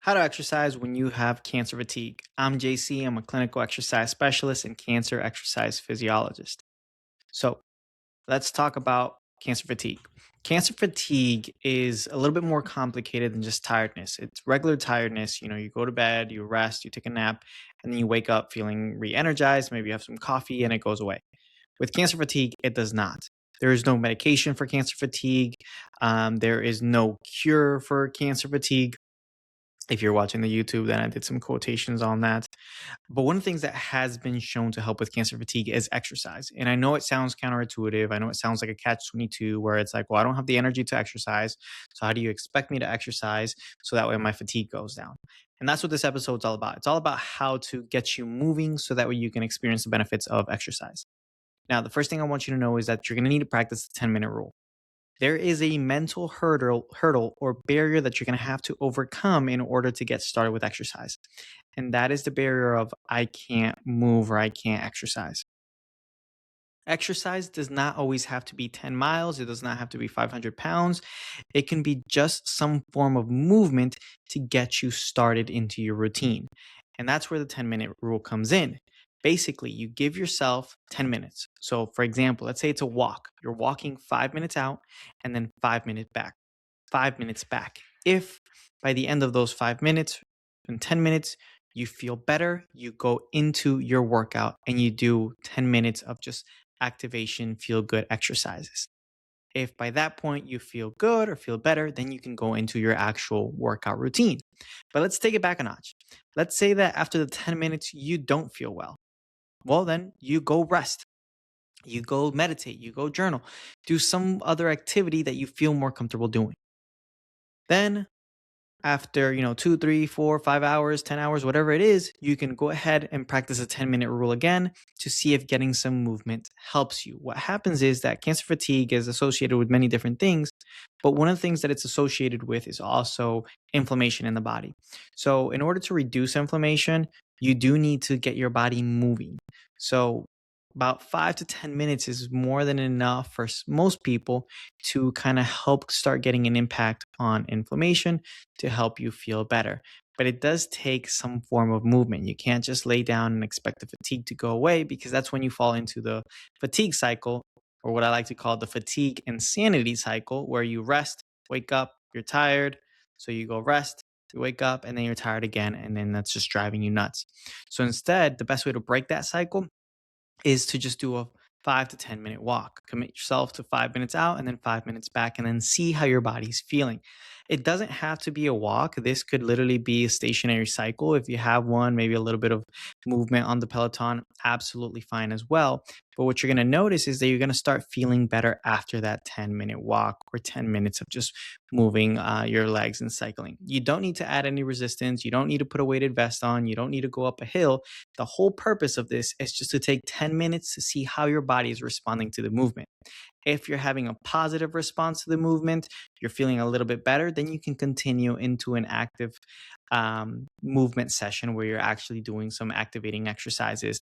How to exercise when you have cancer fatigue. I'm JC. I'm a clinical exercise specialist and cancer exercise physiologist. So let's talk about cancer fatigue. Cancer fatigue is a little bit more complicated than just tiredness. It's regular tiredness. You go to bed, you rest, you take a nap, and then you wake up feeling re energized. Maybe you have some coffee and it goes away. With cancer fatigue, it does not. There is no medication for cancer fatigue. There is no cure for cancer fatigue. If you're watching the YouTube, then I did some quotations on that. But one of the things that has been shown to help with cancer fatigue is exercise. And I know it sounds counterintuitive. I know it sounds like a catch 22 where it's like, well, I don't have the energy to exercise. So how do you expect me to exercise so that way my fatigue goes down? And that's what this episode's all about. It's all about how to get you moving so that way you can experience the benefits of exercise. Now, the first thing I want you to know is that you're going to need to practice the 10-minute rule. There is a mental hurdle or barrier that you're going to have to overcome in order to get started with exercise. And that is the barrier of I can't move or I can't exercise. Exercise does not always have to be 10 miles. It does not have to be 500 pounds. It can be just some form of movement to get you started into your routine. And that's where the 10-minute rule comes in. Basically, you give yourself 10 minutes. So, for example, let's say it's a walk. You're walking 5 minutes out and then 5 minutes back, 5 minutes back. If by the end of those 5 minutes and 10 minutes, you feel better, you go into your workout and you do 10 minutes of just activation, feel good exercises. If by that point you feel good or feel better, then you can go into your actual workout routine. But let's take it back a notch. Let's say that after the 10 minutes you don't feel well. Well, then you go rest. You go meditate, you go journal, do some other activity that you feel more comfortable doing. Then after 2 3 4 5 hours 10 hours whatever it is, you can go ahead and practice a 10-minute rule again to see if getting some movement helps you. What happens is that cancer fatigue is associated with many different things, but one of the things that it's associated with is also inflammation in the body. So in order to reduce inflammation, you do need to get your body moving. So about 5 to 10 minutes is more than enough for most people to kind of help start getting an impact on inflammation to help you feel better. But it does take some form of movement. You can't just lay down and expect the fatigue to go away, because that's when you fall into the fatigue cycle, or what I like to call the fatigue insanity cycle, where you rest, wake up, you're tired. So you go rest, you wake up, and then you're tired again. And then that's just driving you nuts. So instead, the best way to break that cycle is to just do a 5 to 10 minute walk. Commit yourself to 5 minutes out and then 5 minutes back, and then see how your body's feeling. It doesn't have to be a walk. This could literally be a stationary cycle. If you have one, maybe a little bit of movement on the Peloton, absolutely fine as well. But what you're going to notice is that you're going to start feeling better after that 10-minute walk or 10 minutes of just moving your legs and cycling. You don't need to add any resistance. You don't need to put a weighted vest on. You don't need to go up a hill. The whole purpose of this is just to take 10 minutes to see how your body is responding to the movement. If you're having a positive response to the movement, you're feeling a little bit better, then you can continue into an active movement session where you're actually doing some activating exercises,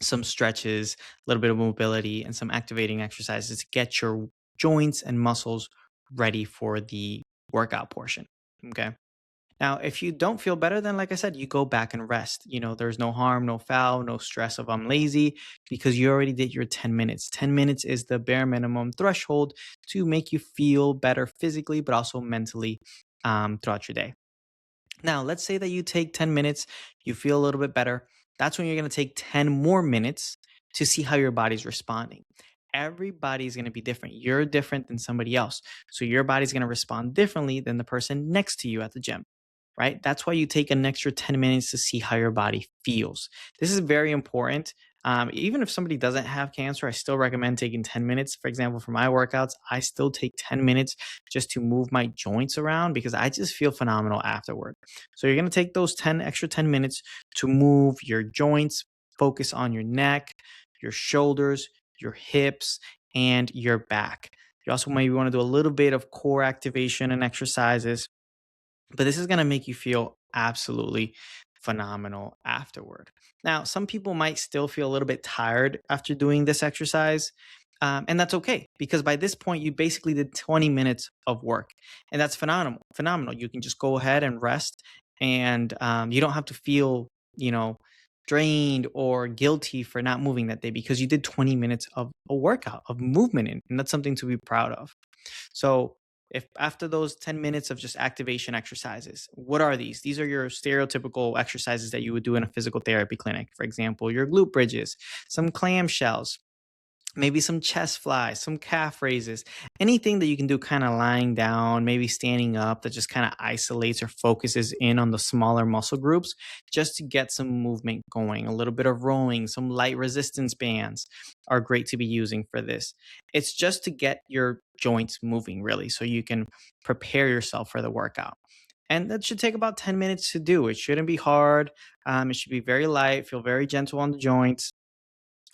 some stretches, a little bit of mobility, and some activating exercises to get your joints and muscles ready for the workout portion. Okay. Now, if you don't feel better, then like I said, you go back and rest. There's no harm, no foul, no stress of I'm lazy, because you already did your 10 minutes. 10 minutes is the bare minimum threshold to make you feel better physically, but also mentally throughout your day. Now, let's say that you take 10 minutes, you feel a little bit better. That's when you're going to take 10 more minutes to see how your body's responding. Everybody's going to be different. You're different than somebody else. So your body's going to respond differently than the person next to you at the gym, right? That's why you take an extra 10 minutes to see how your body feels. This is very important. Even if somebody doesn't have cancer, I still recommend taking 10 minutes. For example, for my workouts, I still take 10 minutes just to move my joints around, because I just feel phenomenal afterward. So you're going to take those extra 10 minutes to move your joints, focus on your neck, your shoulders, your hips, and your back. You also maybe want to do a little bit of core activation and exercises, but this is going to make you feel absolutely phenomenal afterward. Now, some people might still feel a little bit tired after doing this exercise. And that's okay, because by this point, you basically did 20 minutes of work, and that's phenomenal. Phenomenal. You can just go ahead and rest And you don't have to feel, you know, drained or guilty for not moving that day because you did 20 minutes of a workout of movement and that's something to be proud of. So if after those 10 minutes of just activation exercises, what are these? These are your stereotypical exercises that you would do in a physical therapy clinic. For example, your glute bridges, some clamshells, maybe some chest flies, some calf raises, anything that you can do kind of lying down, maybe standing up that just kind of isolates or focuses in on the smaller muscle groups just to get some movement going. A little bit of rowing, some light resistance bands are great to be using for this. It's just to get your joints moving, really, so you can prepare yourself for the workout. And that should take about 10 minutes to do. It shouldn't be hard. It should be very light, feel very gentle on the joints,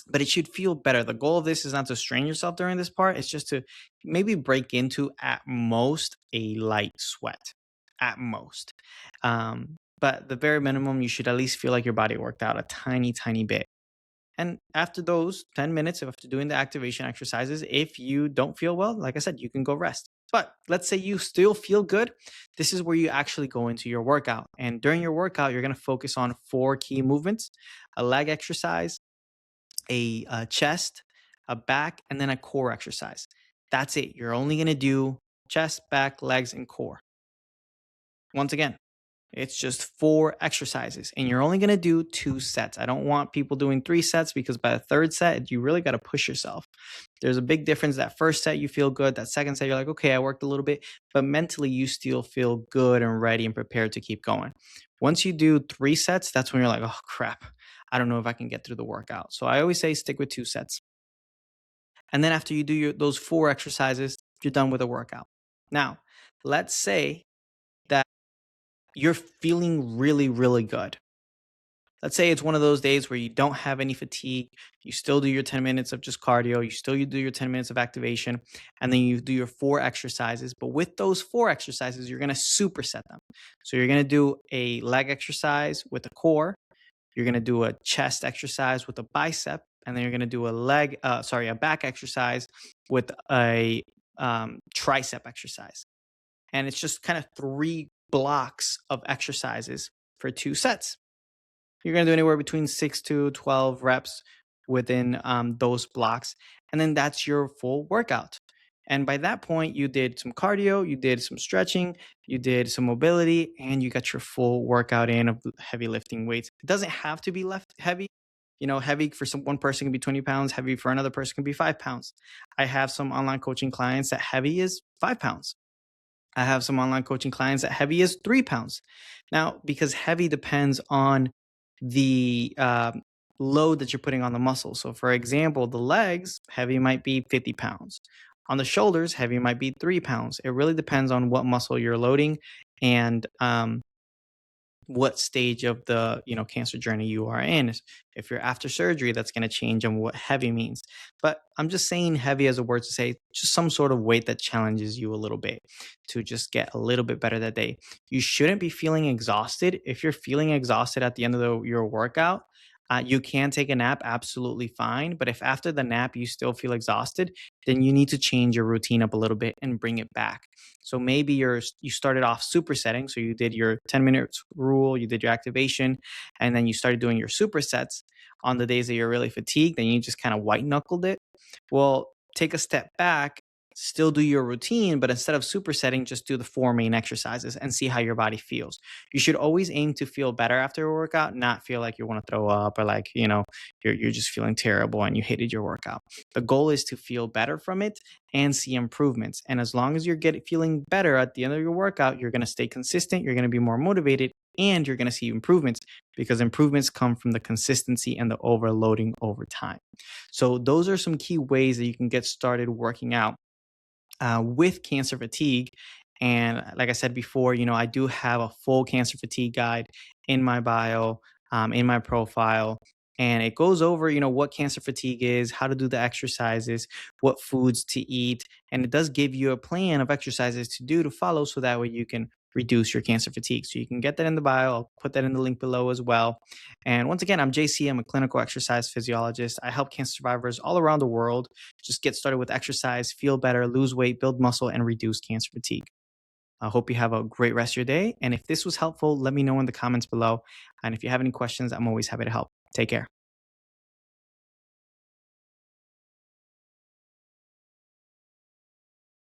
but it should feel better. The goal of this is not to strain yourself during this part. It's just to maybe break into at most a light sweat, at most. But the very minimum, you should at least feel like your body worked out a tiny, tiny bit. And after those 10 minutes, after doing the activation exercises, if you don't feel well, like I said, you can go rest. But let's say you still feel good. This is where you actually go into your workout. And during your workout, you're going to focus on four key movements: a leg exercise, a chest, a back, and then a core exercise. That's it. You're only going to do chest, back, legs, and core. Once again, it's just four exercises, and you're only going to do 2 sets. I don't want people doing 3 sets because by the third set, you really got to push yourself. There's a big difference. That first set, you feel good. That second set, you're like, okay, I worked a little bit, but mentally, you still feel good and ready and prepared to keep going. Once you do 3 sets, that's when you're like, oh, crap. I don't know if I can get through the workout. So I always say stick with 2 sets. And then after you do those four exercises, you're done with a workout. Now, let's say that you're feeling really, really good. Let's say it's one of those days where you don't have any fatigue. You still do your 10 minutes of just cardio. You do your 10 minutes of activation. And then you do your four exercises. But with those four exercises, you're going to superset them. So you're going to do a leg exercise with the core. You're going to do a chest exercise with a bicep. And then you're going to do a back exercise with a tricep exercise. And it's just kind of 3 blocks of exercises for 2 sets. You're going to do anywhere between 6 to 12 reps within those blocks. And then that's your full workout. And by that point, you did some cardio, you did some stretching, you did some mobility, and you got your full workout in of heavy lifting weights. It doesn't have to be left heavy. Heavy for one person can be 20 pounds, heavy for another person can be 5 pounds. I have some online coaching clients that heavy is 5 pounds. I have some online coaching clients that heavy is 3 pounds. Now, because heavy depends on the load that you're putting on the muscle. So, for example, the legs, heavy might be 50 pounds. On the shoulders, heavy might be 3 pounds. It really depends on what muscle you're loading and what stage of the cancer journey you are in. If you're after surgery, that's going to change on what heavy means. But I'm just saying heavy as a word to say just some sort of weight that challenges you a little bit to just get a little bit better that day. You shouldn't be feeling exhausted. If you're feeling exhausted at the end of your workout, you can take a nap, absolutely fine. But if after the nap you still feel exhausted, then you need to change your routine up a little bit and bring it back. So maybe you started off supersetting. So you did your 10 minutes rule, you did your activation, and then you started doing your supersets on the days that you're really fatigued and you just kind of white knuckled it. Well, take a step back, still do your routine, but instead of supersetting, just do the four main exercises and see how your body feels. You should always aim to feel better after a workout, not feel like you want to throw up or like, you're just feeling terrible and you hated your workout. The goal is to feel better from it and see improvements. And as long as you're feeling better at the end of your workout, you're going to stay consistent, you're going to be more motivated, and you're going to see improvements because improvements come from the consistency and the overloading over time. So those are some key ways that you can get started working out with cancer fatigue. And like I said before, I do have a full cancer fatigue guide in my bio, in my profile. And it goes over, what cancer fatigue is, how to do the exercises, what foods to eat. And it does give you a plan of exercises to do to follow so that way you can reduce your cancer fatigue. So you can get that in the bio. I'll put that in the link below as well. And once again, I'm JC. I'm a clinical exercise physiologist. I help cancer survivors all around the world just get started with exercise, feel better, lose weight, build muscle, and reduce cancer fatigue. I hope you have a great rest of your day. And if this was helpful, let me know in the comments below. And if you have any questions, I'm always happy to help. Take care.